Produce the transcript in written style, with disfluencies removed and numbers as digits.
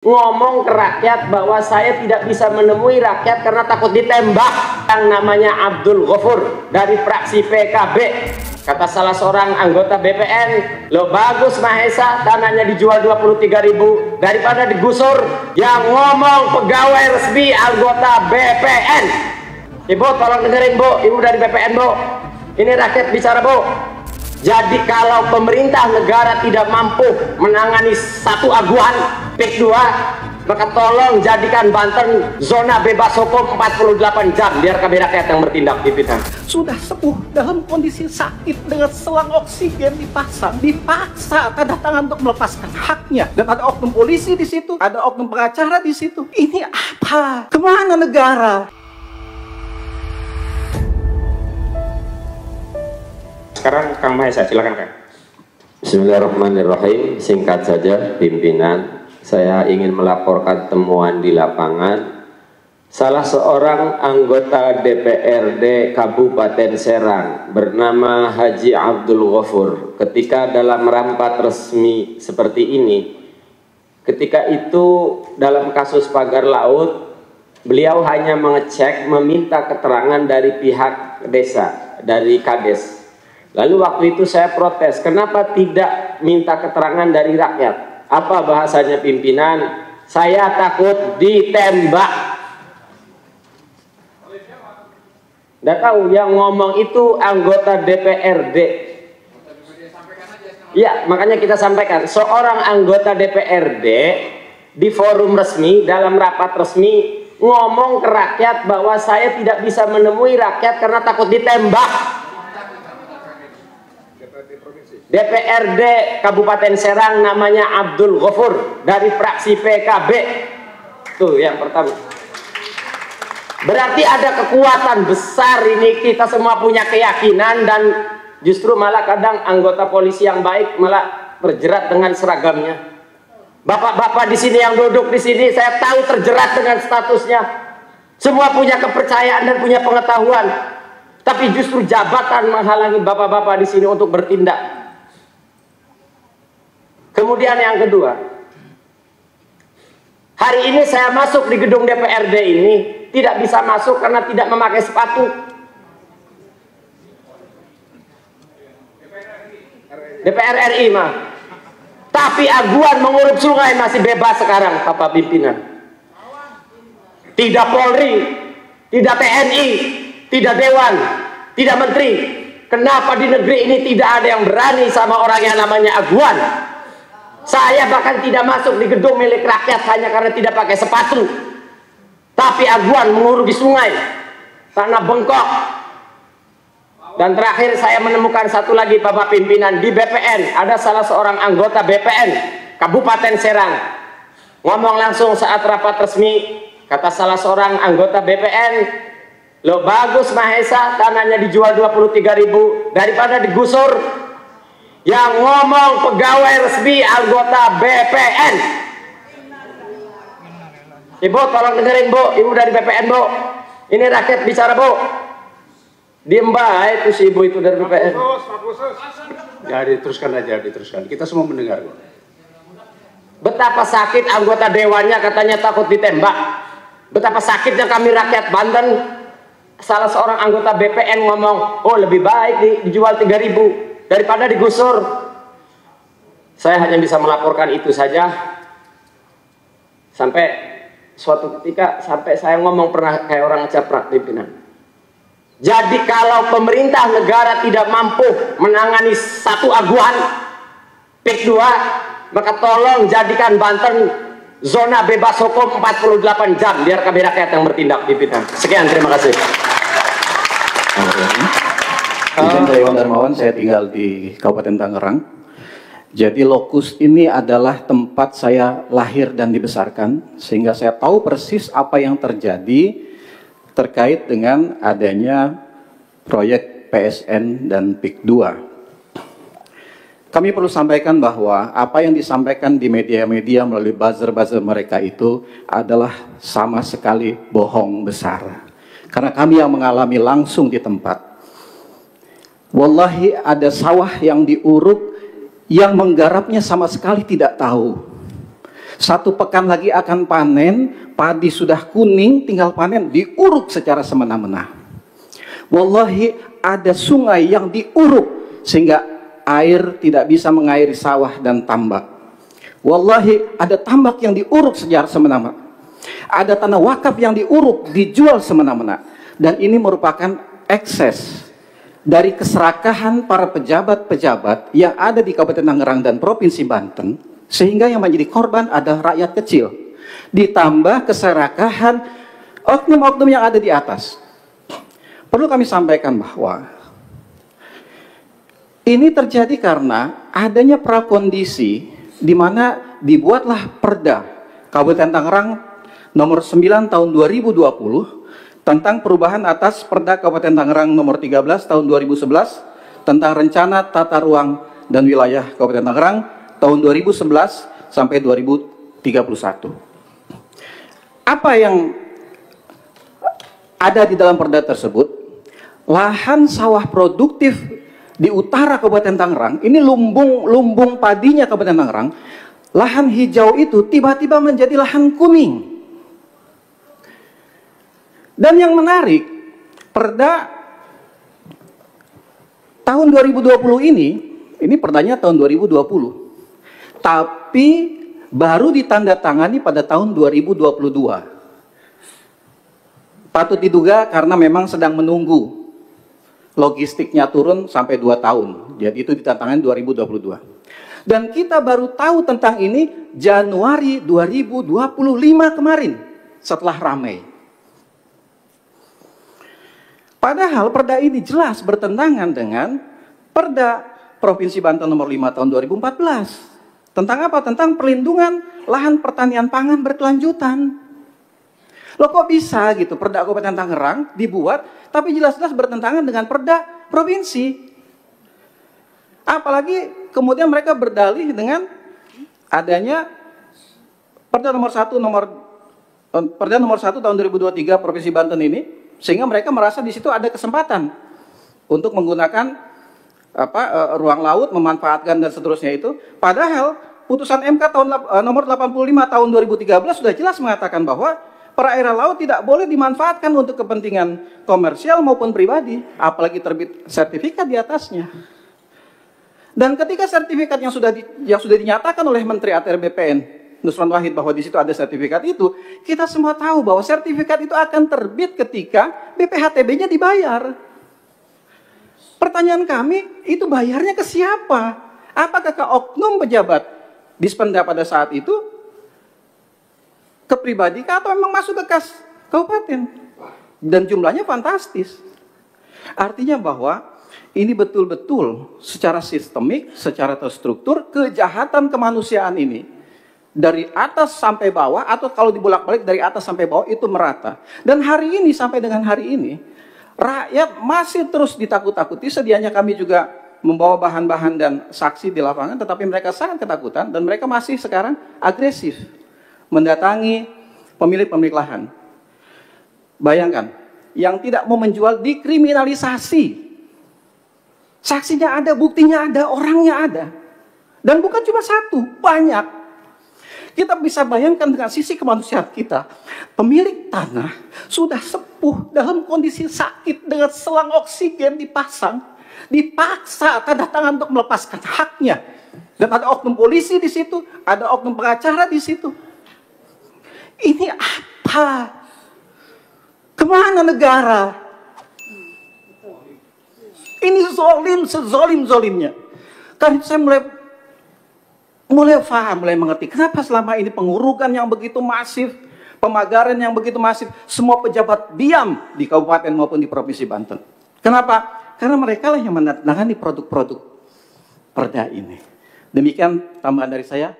ngomong ke rakyat bahwa saya tidak bisa menemui rakyat karena takut ditembak. Yang namanya Abdul Ghafur dari fraksi PKB, kata salah seorang anggota BPN, lo bagus Mahesa, tanahnya dijual 23.000 daripada digusur. Yang ngomong pegawai resmi anggota BPN. Ibu tolong dengerin Bu, ibu dari BPN Bu, ini rakyat bicara Bu. Jadi kalau pemerintah negara tidak mampu menangani satu aguan PIK 2, maka tolong jadikan Banten zona bebas hukum 48 jam biar KB rakyat yang bertindak di Pinang. Sudah sepuh dalam kondisi sakit dengan selang oksigen dipaksa tanda tangan untuk melepaskan haknya, dan ada oknum polisi di situ, ada oknum pengacara di situ. Ini apa? Kemana negara? Sekarang Kang Mahesa, silakan Kang. Bismillahirrahmanirrahim. Singkat saja pimpinan, saya ingin melaporkan temuan di lapangan. Salah seorang anggota DPRD Kabupaten Serang bernama Haji Abdul Ghafur, ketika dalam rapat resmi seperti ini, ketika itu dalam kasus pagar laut, beliau hanya mengecek, meminta keterangan dari pihak desa, dari Kades. Lalu waktu itu saya protes, kenapa tidak minta keterangan dari rakyat? Apa bahasanya pimpinan? Saya takut ditembak. Nggak tahu, yang ngomong itu anggota DPRD. Ya, makanya kita sampaikan, seorang anggota DPRD di forum resmi, dalam rapat resmi, ngomong ke rakyat bahwa saya tidak bisa menemui rakyat karena takut ditembak. DPRD Kabupaten Serang namanya Abdul Ghafur dari fraksi PKB. Tuh yang pertama. Berarti ada kekuatan besar ini, kita semua punya keyakinan, dan justru malah kadang anggota polisi yang baik malah terjerat dengan seragamnya. Bapak-bapak di sini yang duduk di sini, saya tahu terjerat dengan statusnya. Semua punya kepercayaan dan punya pengetahuan. Tapi justru jabatan menghalangi bapak-bapak di sini untuk bertindak. Kemudian yang kedua, hari ini saya masuk di gedung DPRD ini tidak bisa masuk karena tidak memakai sepatu. DPR RI mah. Tapi aguan menguruk sungai masih bebas sekarang, Bapak pimpinan. Tidak Polri, tidak TNI, tidak Dewan, tidak Menteri. Kenapa di negeri ini tidak ada yang berani sama orang yang namanya aguan? Saya bahkan tidak masuk di gedung milik rakyat hanya karena tidak pakai sepatu. Tapi aguan mengurugi sungai, tanah bengkok. Dan terakhir saya menemukan satu lagi Bapak pimpinan, di BPN ada salah seorang anggota BPN Kabupaten Serang ngomong langsung saat rapat resmi, kata salah seorang anggota BPN, lo bagus Mahesa, tanahnya dijual 23.000 daripada digusur. Yang ngomong pegawai resmi anggota BPN. Ibu tolong dengerin Bu, ibu dari BPN Bu, ini rakyat bicara Bu. Diem baik itu si ibu itu dari BPN. Ya diteruskan aja, diteruskan. Kita semua mendengar kok. Betapa sakit anggota dewannya katanya takut ditembak. Betapa sakitnya kami rakyat Banten. Salah seorang anggota BPN ngomong, oh lebih baik dijual 3.000 daripada digusur. Saya hanya bisa melaporkan itu saja. Sampai suatu ketika, sampai saya ngomong pernah kayak orang caprak pimpinan. Jadi kalau pemerintah negara tidak mampu menangani satu aguan PIK 2, maka tolong jadikan Banten zona bebas hukum 48 jam biar KB rakyat yang bertindak pimpinan. Sekian, terima kasih. Izin saya Iwan Darmawan, saya tinggal di Kabupaten Tangerang. Jadi lokus ini adalah tempat saya lahir dan dibesarkan, sehingga saya tahu persis apa yang terjadi terkait dengan adanya proyek PSN dan PIK 2. Kami perlu sampaikan bahwa apa yang disampaikan di media-media melalui buzzer-buzzer mereka itu adalah sama sekali bohong besar. Karena kami yang mengalami langsung di tempat. Wallahi ada sawah yang diuruk, yang menggarapnya sama sekali tidak tahu. 1 pekan lagi akan panen, padi sudah kuning, tinggal panen, diuruk secara semena-mena. Wallahi ada sungai yang diuruk sehingga air tidak bisa mengairi sawah dan tambak. Wallahi ada tambak yang diuruk secara semena-mena. Ada tanah wakaf yang diuruk, dijual semena-mena. Dan ini merupakan ekses dari keserakahan para pejabat-pejabat yang ada di Kabupaten Tangerang dan Provinsi Banten, sehingga yang menjadi korban adalah rakyat kecil. Ditambah keserakahan oknum-oknum yang ada di atas. Perlu kami sampaikan bahwa ini terjadi karena adanya prakondisi di mana dibuatlah Perda Kabupaten Tangerang nomor 9 tahun 2020 tentang perubahan atas Perda Kabupaten Tangerang nomor 13 tahun 2011 tentang rencana tata ruang dan wilayah Kabupaten Tangerang tahun 2011 sampai 2031. Apa yang ada di dalam perda tersebut? Lahan sawah produktif di utara Kabupaten Tangerang, ini lumbung padinya Kabupaten Tangerang, lahan hijau itu tiba-tiba menjadi lahan kuning. Dan yang menarik, perda tahun 2020 ini perdanya tahun 2020. Tapi baru ditandatangani pada tahun 2022. Patut diduga karena memang sedang menunggu logistiknya turun sampai 2 tahun. Jadi itu ditandatangani 2022. Dan kita baru tahu tentang ini Januari 2025 kemarin setelah ramai. Padahal perda ini jelas bertentangan dengan Perda Provinsi Banten nomor 5 tahun 2014. Tentang apa? Tentang perlindungan lahan pertanian pangan berkelanjutan. Loh kok bisa gitu Perda Kabupaten Tangerang dibuat tapi jelas-jelas bertentangan dengan Perda Provinsi. Apalagi kemudian mereka berdalih dengan adanya Perda nomor 1 tahun 2023 Provinsi Banten ini, sehingga mereka merasa di situ ada kesempatan untuk menggunakan ruang laut, memanfaatkan dan seterusnya itu. Padahal putusan MK nomor 85 tahun 2013 sudah jelas mengatakan bahwa perairan laut tidak boleh dimanfaatkan untuk kepentingan komersial maupun pribadi, apalagi terbit sertifikat di atasnya. Dan ketika sertifikat yang sudah dinyatakan oleh Menteri ATR BPN Nusron Wahid bahwa di situ ada sertifikat itu, kita semua tahu bahwa sertifikat itu akan terbit ketika BPHTB-nya dibayar. Pertanyaan kami, itu bayarnya ke siapa? Apakah ke oknum pejabat Dispenda pada saat itu? Ke pribadi kah atau memang masuk ke kas kabupaten? Dan jumlahnya fantastis. Artinya bahwa ini betul-betul secara sistemik, secara terstruktur, kejahatan kemanusiaan ini dari atas sampai bawah, atau kalau dibolak-balik dari atas sampai bawah itu merata. Dan hari ini, sampai dengan hari ini, rakyat masih terus ditakut-takuti. Sedianya kami juga membawa bahan-bahan dan saksi di lapangan, tetapi mereka sangat ketakutan dan mereka masih sekarang agresif mendatangi pemilik-pemilik lahan. Bayangkan, yang tidak mau menjual dikriminalisasi. Saksinya ada, buktinya ada, orangnya ada. Dan bukan cuma satu, banyak. Kita bisa bayangkan dengan sisi kemanusiaan kita. Pemilik tanah sudah sepuh dalam kondisi sakit dengan selang oksigen dipasang. Dipaksa tanda tangan untuk melepaskan haknya. Dan ada oknum polisi di situ, ada oknum pengacara di situ. Ini apa? Kemana negara? Ini zolim, sezolim-zolimnya. Karena saya mulai paham, mulai mengerti kenapa selama ini pengurukan yang begitu masif, pemagaran yang begitu masif, semua pejabat diam di kabupaten maupun di provinsi Banten. Kenapa? Karena mereka lah yang menangani produk-produk perda ini. Demikian tambahan dari saya.